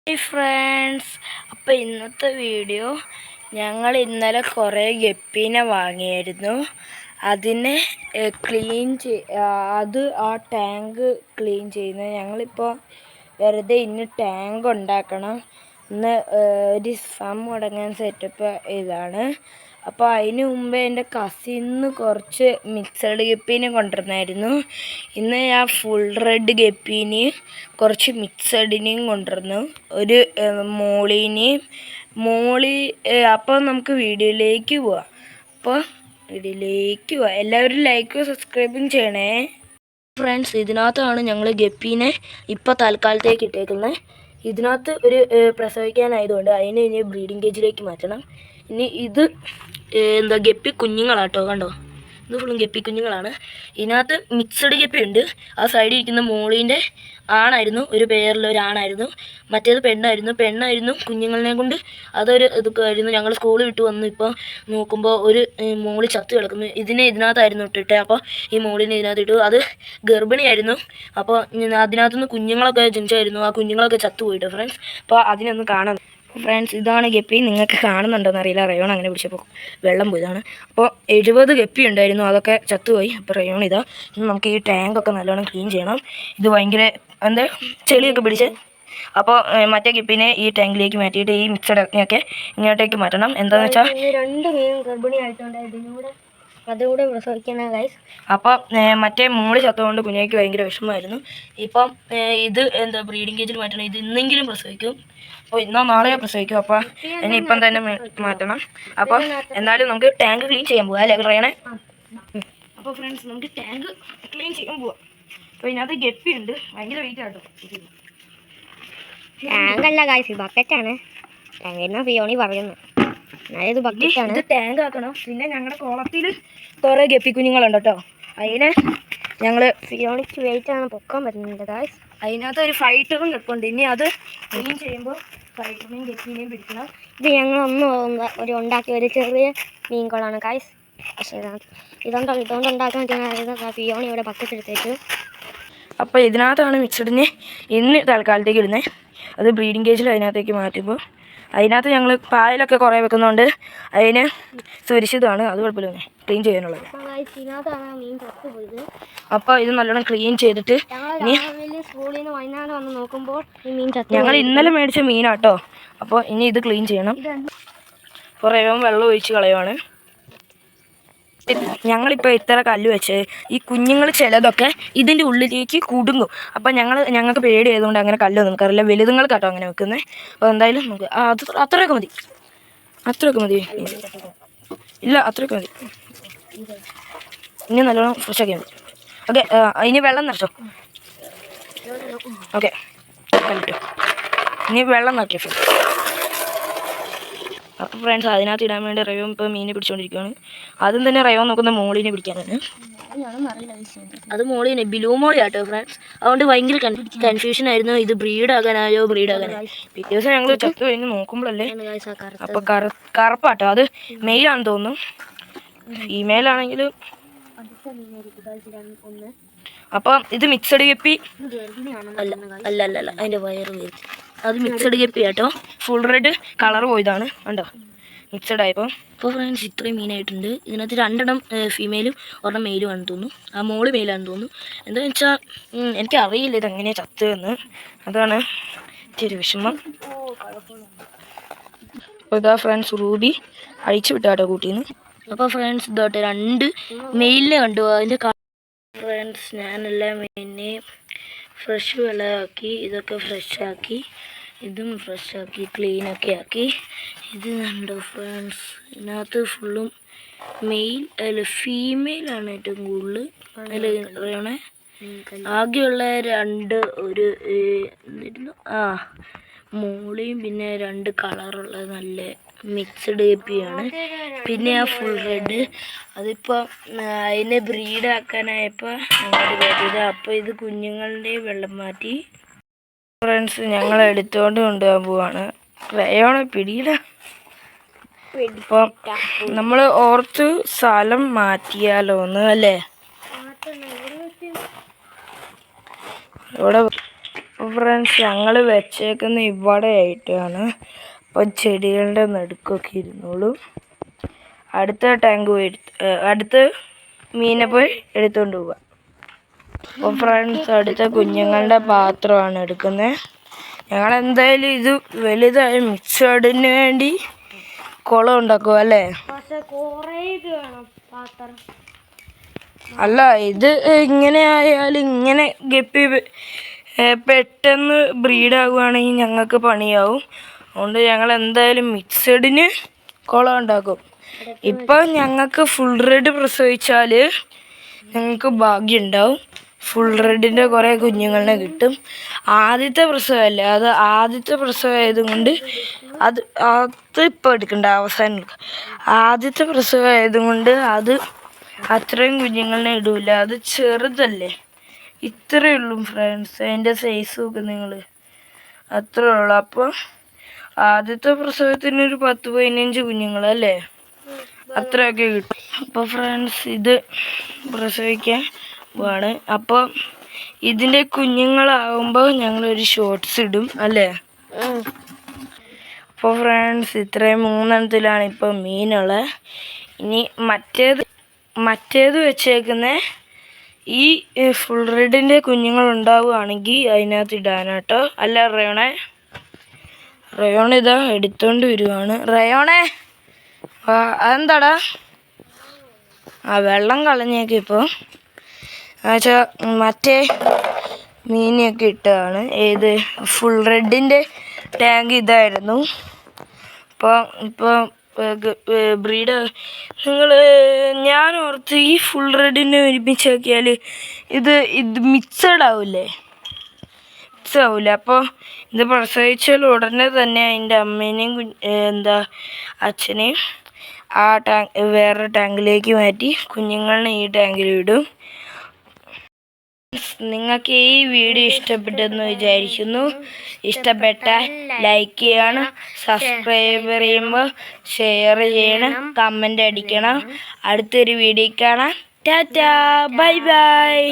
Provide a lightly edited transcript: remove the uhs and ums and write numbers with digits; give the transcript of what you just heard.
Hi friends, അപ്പോൾ ഇന്നത്തെ video ഞങ്ങൾ ഇന്നലെ കുറേ ഗപ്പീനെ വാങ്ങിയായിരുന്നു. അതിനെ ആ ടാങ്ക് ക്ലീൻ ചെയ്യുന്നത്. ഞങ്ങളിപ്പോൾ വെറുതെ ഇന്ന് ടാങ്ക് ഉണ്ടാക്കണം. ഇന്ന് ഒരു ഫാം തുടങ്ങാൻ സെറ്റപ്പ് ഇതാണ്. അപ്പോൾ അതിന് മുമ്പേ എൻ്റെ കസിന്ന് കുറച്ച് മിക്സഡ് ഗപ്പീനെ കൊണ്ടുവന്നായിരുന്നു. ഇന്ന് ഞാൻ ഫുൾ റെഡ് ഗപ്പീനെയും കുറച്ച് മിക്സഡിനെയും കൊണ്ടുവന്നു, ഒരു മോളിനെയും. അപ്പോൾ നമുക്ക് വീഡിയോയിലേക്ക് പോവാം. എല്ലാവരും ലൈക്കും സബ്സ്ക്രൈബും ചെയ്യണേ ഫ്രണ്ട്സ്. ഇതിനകത്താണ് ഞങ്ങൾ ഗപ്പീനെ ഇപ്പോൾ തൽക്കാലത്തേക്ക് ഇട്ടേക്കുന്നത്. ഇതിനകത്ത് ഒരു പ്രസവിക്കാനായതുകൊണ്ട് അതിനെ ഇനി ബ്രീഡിംഗ് കേജിലേക്ക് മാറ്റണം. ഇനി ഇത് ഗപ്പി കുഞ്ഞുങ്ങളാട്ടോ, കണ്ടോ, ഇത് ഫുള്ളും ഗപ്പി കുഞ്ഞുങ്ങളാണ്. ഇതിനകത്ത് മിക്സഡ് ഗപ്പി ഉണ്ട്. ആ സൈഡിൽ ഇരിക്കുന്ന മോളീൻ്റെ ആണായിരുന്നു, ഒരു പേരിലൊരാണായിരുന്നു, മറ്റേത് പെണ്ണായിരുന്നു. കുഞ്ഞുങ്ങളെ കൊണ്ട് ഇതൊക്കെ ആയിരുന്നു. ഞങ്ങൾ സ്കൂളിൽ വിട്ട് വന്നു ഇപ്പോൾ നോക്കുമ്പോൾ ഒരു മോളി ചത്ത് കിടക്കുന്നു. ഇതിനകത്തായിരുന്നു ഇട്ടിട്ട്. അപ്പോൾ ഈ മോളിനെ ഇതിനകത്ത് ഇട്ടു. അത് ഗർഭിണിയായിരുന്നു. അപ്പോൾ അതിനകത്തുനിന്ന് കുഞ്ഞുങ്ങളൊക്കെ ജനിച്ചായിരുന്നു. ആ കുഞ്ഞുങ്ങളൊക്കെ ചത്തുപോയിട്ട് ഫ്രണ്ട്സ്. അപ്പോൾ അതിനൊന്ന് കാണാം ഫ്രണ്ട്സ്. ഇതാണ് ഗപ്പി. നിങ്ങൾക്ക് കാണുന്നുണ്ടോയെന്ന് അറിയില്ല, റയോൺ അങ്ങനെ പിടിച്ചപ്പോൾ വെള്ളം പോയതാണ്. അപ്പോൾ 70 ഗപ്പി ഉണ്ടായിരുന്നു, അതൊക്കെ ചത്തുപോയി. അപ്പോൾ റയോൺ ഇതാ. ഇന്ന് നമുക്ക് ഈ ടാങ്കൊക്കെ നല്ലോണം ക്ലീൻ ചെയ്യണം. ഇത് ഭയങ്കര ചെളിയൊക്കെ പിടിച്ച്. അപ്പോൾ മറ്റേ ഗപ്പിനെ ഈ ടാങ്കിലേക്ക് മാറ്റിയിട്ട് ഈ മിക്സഡൊക്കെ ഇങ്ങോട്ടേക്ക് മാറ്റണം. എന്താണെന്ന് വെച്ചാൽ 2 മീനും ഗർഭിണിയായിട്ടുണ്ട്. അതുകൂടെ പ്രസവിക്കണം ഗൈസ്. അപ്പം മറ്റേ മോള് ചത്തുകൊണ്ട് കുഞ്ഞയ്ക്ക് ഭയങ്കര വിഷമമായിരുന്നു. ഇപ്പം ഇത് ബ്രീഡിംഗ് കേജിൽ മാറ്റണം. ഇത് ഇന്നെങ്കിലും പ്രസവിക്കും. അപ്പോൾ ഇന്നോ നാളെയോ പ്രസവിക്കും. അപ്പോൾ ഇനിയിപ്പം തന്നെ മാറ്റണം. അപ്പോൾ എന്നാലും നമുക്ക് ടാങ്ക് ക്ലീൻ ചെയ്യാൻ പോകാം അല്ലേ റയണേ? അപ്പോൾ ഫ്രണ്ട്സ്, നമുക്ക് ടാങ്ക് ക്ലീൻ ചെയ്യാൻ പോവാം. അപ്പോൾ ഇതിനകത്ത് ഗപ്പി ഉണ്ട്, ഭയങ്കര വെയിറ്റ് ആട്ടോ. ടാങ്കല്ല ഗൈസ്, ബക്കറ്റാണ്. ടാങ്ക് ഫിയോണി പറയുന്നു, ഇത് ബക്കറ്റാണ്. ഇത് ടാങ്ക് ആക്കണം. പിന്നെ ഞങ്ങളുടെ കുളത്തിൽ കുറേ ഗപ്പി കുഞ്ഞുങ്ങളുണ്ട് കേട്ടോ. അതിനെ ഞങ്ങൾ ഫിയോണിക്ക് വെയിറ്റ് ആണ് പൊക്കാൻ പറ്റുന്നുണ്ട് ഗൈസ്. അതിനകത്ത് ഒരു ഫൈറ്ററും കിടപ്പുണ്ട്. ഇനി അത് ക്ലീൻ ചെയ്യുമ്പോൾ ഫൈറ്ററിനെയും ഗപ്പിനെയും പിടിക്കണം. ഇത് ഞങ്ങൾ ഉണ്ടാക്കിയ ഒരു ചെറിയ മീൻകുളമാണ് ഗൈസ്. പക്ഷേ ഇതുകൊണ്ട് ഉണ്ടാക്കാൻ ഫിയോണി ഇവിടെ ബക്കറ്റ് എടുത്തേക്ക്. അപ്പോൾ ഇതിനകത്താണ് മിക്സഡിനെ ഇന്ന് തൽക്കാലത്തേക്ക് ഇടുന്നത്. അത് ബ്രീഡിംഗ് കേജിൽ അതിനകത്തേക്ക് മാറ്റുമ്പോൾ അതിനകത്ത് ഞങ്ങൾ പായലൊക്കെ കുറേ വെക്കുന്നുണ്ട്. അതിന് സുരക്ഷിതമാണ്, അത് കുഴപ്പമില്ല ക്ലീൻ ചെയ്യാനുള്ളത്. അപ്പോൾ ഇത് നല്ലോണം ക്ലീൻ ചെയ്തിട്ട് ഞങ്ങൾ ഇന്നലെ മേടിച്ച മീനാട്ടോ. അപ്പോൾ ഇനി ഇത് ക്ലീൻ ചെയ്യണം. കുറേ വെള്ളം ഒഴിച്ച് കളയുവാണ്. ഞങ്ങളിപ്പോൾ ഇത്ര കല്ല് വെച്ച് ഈ കുഞ്ഞുങ്ങൾ ചിലതൊക്കെ ഇതിൻ്റെ ഉള്ളിലേക്ക് കുടുങ്ങും. അപ്പം ഞങ്ങൾക്ക് പേടി ആയതുകൊണ്ട് അങ്ങനെ കല്ലൊന്നും നമുക്കറിയില്ല. വലുതുങ്ങൾക്കാട്ടോ അങ്ങനെ വെക്കുന്നത്. അപ്പോൾ എന്തായാലും നമുക്ക് അത്രയൊക്കെ മതി. ഇല്ല, അത്രയൊക്കെ മതി. ഇനി നല്ലോണം ഫ്രഷാക്കിയാൽ മതി. ഓക്കെ, ഇനി വെള്ളം നിറച്ചോ. ഓക്കെ, കണ്ടിട്ടോ. ഇനി വെള്ളം നിറയ്ക്കോ. അപ്പോൾ ഫ്രണ്ട്സ്, അതിനകത്ത് ഇടാൻ വേണ്ടി റയോൺ ഇപ്പോൾ മീനെ പിടിച്ചുകൊണ്ടിരിക്കുകയാണ്. ആദ്യം തന്നെ റയോൺ നോക്കുന്ന മോളിനെ പിടിക്കാനാണ്. അത് മോളിനെ ബ്ലൂ മോളിയാട്ടോ ഫ്രണ്ട്സ്. അതുകൊണ്ട് ഭയങ്കര കൺഫ്യൂഷൻ ആയിരുന്നു. ഇത് ബ്രീഡാകാനായോ. പിറ്റേ ദിവസം ഞങ്ങൾ ചത്തു കഴിഞ്ഞ് നോക്കുമ്പോഴല്ലേ അപ്പോൾ കറുപ്പാട്ടോ. അത് മെയിലാണെന്ന് തോന്നുന്നു. ഫീമെയിലാണെങ്കിൽ അപ്പം ഇത് മിക്സഡ് ഗപ്പി അല്ല അതിൻ്റെ വയറ് വേർത്ത്. അത് മിക്സഡ് ഗപ്പി ആട്ടോ. ഫുൾ റെഡ് കളർ പോയതാണ്, കണ്ടോ, മിക്സഡ് ആയപ്പോൾ. അപ്പോൾ ഫ്രണ്ട്സ്, ഇത്രയും മീനായിട്ടുണ്ട്. ഇതിനകത്ത് 2 എണ്ണം ഫീമെയിലും 1 മെയിലും ആണെന്ന് തോന്നുന്നു. ആ മോള് മെയിലാണെന്ന് തോന്നുന്നു. എന്താണെന്ന് വെച്ചാൽ എനിക്കറിയില്ല ഇതെങ്ങനെയാണ് ചത്തതെന്ന്. അതാണ് ഇത്തിരി വിഷമം. അപ്പോൾ ഇതാ ഫ്രണ്ട്സ്, റൂബി അഴിച്ചു വിട്ടാട്ടോ കൂട്ടിന്ന്. അപ്പോൾ ഫ്രണ്ട്സ്, ഇതോട്ടെ 2 മെയിലിനെ കണ്ടു. അതിൻ്റെ ഫ്രണ്ട്സ്, ഞാനെല്ലാം മെയിനെ ഫ്രഷ് വെള്ളമാക്കി, ഇതൊക്കെ ഫ്രഷാക്കി, ഇതും ഫ്രഷാക്കി ക്ലീനൊക്കെ ആക്കി. ഇത് കണ്ടോ ഫ്രണ്ട്സ്, ഇതിനകത്ത് ഫുള്ളും ഫീമെയിലാണ് ഏറ്റവും കൂടുതൽ. അതിൽ പറയണേ ആകെയുള്ള 2 മോളിയും പിന്നെ 2 കളറുള്ള നല്ല മിക്സഡ് ഗപ്പിയാണ്. പിന്നെ ആ ഫുൾ റെഡ് അതിപ്പോൾ അതിനെ ബ്രീഡാക്കാനായപ്പോൾ അങ്ങോട്ട് കയറ്റിയത്. അപ്പോൾ ഇത് കുഞ്ഞുങ്ങളുടെ വെള്ളം മാറ്റി. ഫ്രണ്ട്സ്, ഞങ്ങൾ എടുത്തുകൊണ്ട് കൊണ്ടുപോകാൻ പോവാണ്. റയോണെ പിടിയില്ല. ഇപ്പം നമ്മൾ ഓർത്ത് സ്ഥലം മാറ്റിയാലോന്ന് അല്ലേ. ഇവിടെ ഫ്രണ്ട്സ് ഞങ്ങൾ വെച്ചേക്കുന്ന ഇവിടെ ആയിട്ടാണ്. അപ്പം ചെടികളുടെ നടുക്കൊക്കെ ഇരുന്നോളൂ. അടുത്ത ടാങ്ക് പോയി അടുത്ത മീനെ പോയി എടുത്തുകൊണ്ട് പോവാം. അപ്പോൾ ഫ്രണ്ട്സ് അടുത്ത കുഞ്ഞുങ്ങളുടെ പാത്രമാണ് എടുക്കുന്നത്. ഞങ്ങൾ എന്തായാലും ഇത് വലുതായി മിക്സഡിന് വേണ്ടി കുളം ഉണ്ടാക്കും അല്ലേ? അല്ല, ഇത് ഇങ്ങനെ ആയാലും ഇങ്ങനെ ഗപ്പി പെട്ടെന്ന് ബ്രീഡാകുവാണെങ്കിൽ ഞങ്ങൾക്ക് പണിയാവും. അതുകൊണ്ട് ഞങ്ങൾ എന്തായാലും മിക്സഡിന് കുളം ഉണ്ടാക്കും. ഇപ്പം ഞങ്ങൾക്ക് ഫുൾ റെഡ് പ്രസവിച്ചാൽ ഞങ്ങൾക്ക് ഭാഗ്യം ഉണ്ടാവും. ഫുൾ റെഡിൻ്റെ കുറേ കുഞ്ഞുങ്ങളെ കിട്ടും. ആദ്യത്തെ പ്രസവമല്ലേ, അത് ആദ്യത്തെ പ്രസവമായതുകൊണ്ട് അത് ഇപ്പോൾ എടുക്കണ്ട, അവസാനം എടുക്കാം. ആദ്യത്തെ പ്രസവമായതുകൊണ്ട് അത് അത്രയും കുഞ്ഞുങ്ങളെ ഇടില്ല. അത് ചെറുതല്ലേ, ഇത്രയേ ഉള്ളൂ ഫ്രണ്ട്സ്. അതിൻ്റെ സൈസ് നോക്ക് നിങ്ങൾ, അത്രേ ഉള്ളൂ. അപ്പോൾ ആദ്യത്തെ പ്രസവത്തിന് ഒരു 10-15 കുഞ്ഞുങ്ങളല്ലേ, അത്രയൊക്കെ കിട്ടും. അപ്പോൾ ഫ്രണ്ട്സ് ഇത് പ്രസവിക്കാൻ പോവാണ്. അപ്പോൾ ഇതിൻ്റെ കുഞ്ഞുങ്ങളാകുമ്പോൾ ഞങ്ങളൊരു ഷോർട്സ് ഇടും അല്ലേ? അപ്പോൾ ഫ്രണ്ട്സ് ഇത്രയും 3 ഇപ്പോൾ മീനുള്ളത്. ഇനി മറ്റേത് വെച്ചേക്കുന്ന ഈ ഫുൾ റെഡിൻ്റെ കുഞ്ഞുങ്ങൾ ഉണ്ടാവുകയാണെങ്കിൽ അതിനകത്ത് ഇടാനാട്ടോ. അല്ല റയോൺ ഇതാ എടുത്തോണ്ട് വരുവാണ്. റയോണേ അതെന്താടാ? വെള്ളം കളഞ്ഞേക്ക്. ഇപ്പോൾ എന്നുവെച്ചാൽ മറ്റേ മീനെയൊക്കെ ഇട്ടതാണ്. ഏത് ഫുൾ റെഡിൻ്റെ ടാങ്ക് ഇതായിരുന്നു. ഇപ്പോൾ ബ്രീഡ് ഞാൻ ഓർത്ത് ഈ ഫുൾ റെഡിനെ ഒരുമിച്ചാക്കിയാൽ ഇത് മിക്സഡ് ആവില്ലേ? മിക്സ് ആവില്ല. അപ്പോൾ ഇത് പ്രസവിച്ചാൽ ഉടനെ തന്നെ അതിൻ്റെ അമ്മേനെയും അച്ഛനെയും ആ വേറെ ടാങ്കിലേക്ക് മാറ്റി കുഞ്ഞുങ്ങളെ ഈ ടാങ്കിൽ ഇടും. നിങ്ങൾക്ക് ഈ വീഡിയോ ഇഷ്ടപ്പെട്ടെന്ന് വിചാരിക്കുന്നു. ഇഷ്ടപ്പെട്ടാൽ ലൈക്ക് ചെയ്യണം, സബ്സ്ക്രൈബ് ചെയ്യുമ്പോൾ ഷെയർ ചെയ്യണം, കമൻ്റ് അടിക്കണം. അടുത്തൊരു വീഡിയോ കാണാം. Tata, bye bye.